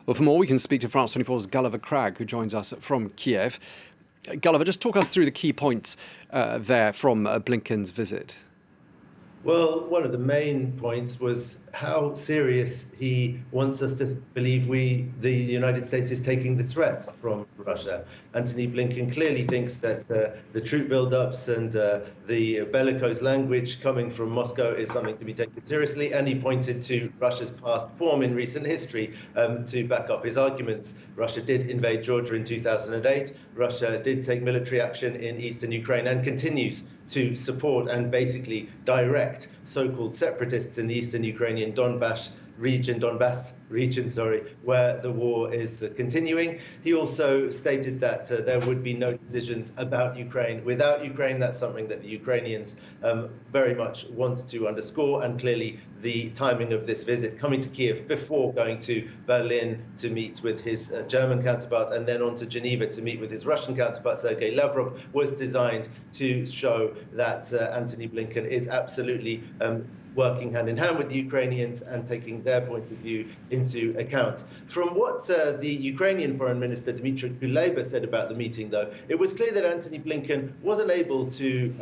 Well, for more, we can speak to France 24's Gulliver Cragg, who joins us from Kyiv. Gulliver, just talk us through the key points there from Blinken's visit. Well, one of the main points was how serious he wants us to believe the United States is taking the threat from Russia. Antony Blinken clearly thinks that the troop buildups and the bellicose language coming from Moscow is something to be taken seriously, and he pointed to Russia's past form in recent history to back up his arguments. Russia did invade Georgia in 2008. Russia did take military action in eastern Ukraine and continues to support and basically direct so-called separatists in the eastern Ukrainian Donbass region, where the war is continuing. He also stated that there would be no decisions about Ukraine without Ukraine. That's something that the Ukrainians very much want to underscore, and clearly the timing of this visit, coming to Kyiv before going to Berlin to meet with his German counterpart and then on to Geneva to meet with his Russian counterpart, Sergei Lavrov, was designed to show that Antony Blinken is absolutely working hand in hand with the Ukrainians and taking their point of view into account. From what the Ukrainian Foreign Minister Dmytro Kuleba said about the meeting, though, it was clear that Antony Blinken wasn't able to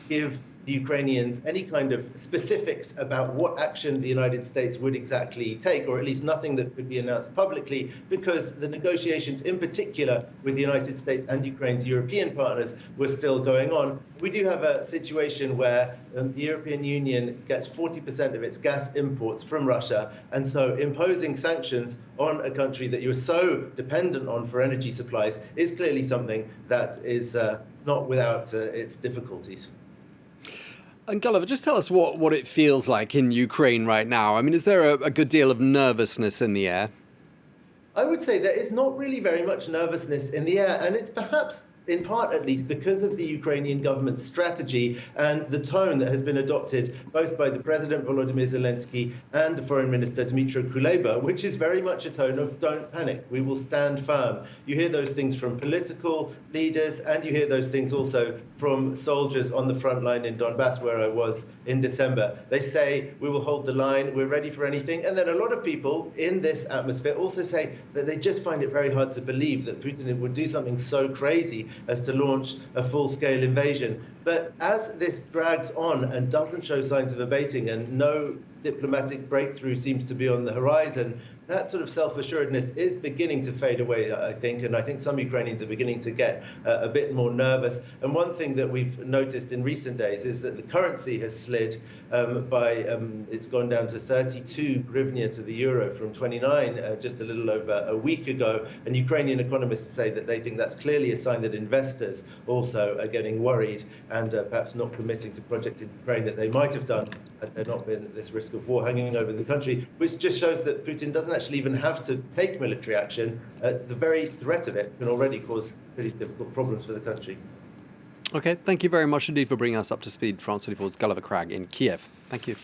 give the Ukrainians any kind of specifics about what action the United States would exactly take, or at least nothing that could be announced publicly, because the negotiations in particular with the United States and Ukraine's European partners were still going on. We do have a situation where the European Union gets 40% of its gas imports from Russia, and so imposing sanctions on a country that you're so dependent on for energy supplies is clearly something that is not without its difficulties. And Gulliver, just tell us what it feels like in Ukraine right now. I mean, is there a good deal of nervousness in the air? I would say there is not really very much nervousness in the air, and it's perhaps in part at least because of the Ukrainian government's strategy and the tone that has been adopted both by the President Volodymyr Zelensky and the Foreign Minister Dmytro Kuleba, which is very much a tone of don't panic, we will stand firm. You hear those things from political leaders, and you hear those things also from soldiers on the front line in Donbass, where I was in December. They say, we will hold the line, we're ready for anything. And then a lot of people in this atmosphere also say that they just find it very hard to believe that Putin would do something so crazy as to launch a full-scale invasion. But as this drags on and doesn't show signs of abating, and no diplomatic breakthrough seems to be on the horizon, that sort of self-assuredness is beginning to fade away, I think, and I think some Ukrainians are beginning to get a bit more nervous. And one thing that we've noticed in recent days is that the currency has slid it's gone down to 32 hryvnia to the euro from 29 just a little over a week ago. And Ukrainian economists say that they think that's clearly a sign that investors also are getting worried and perhaps not committing to projects in Ukraine that they might have done had there not been this risk of war hanging over the country, which just shows that Putin doesn't actually even have to take military action. The very threat of it can already cause pretty difficult problems for the country. OK, thank you very much indeed for bringing us up to speed. France 24's Gulliver Cragg in Kyiv. Thank you.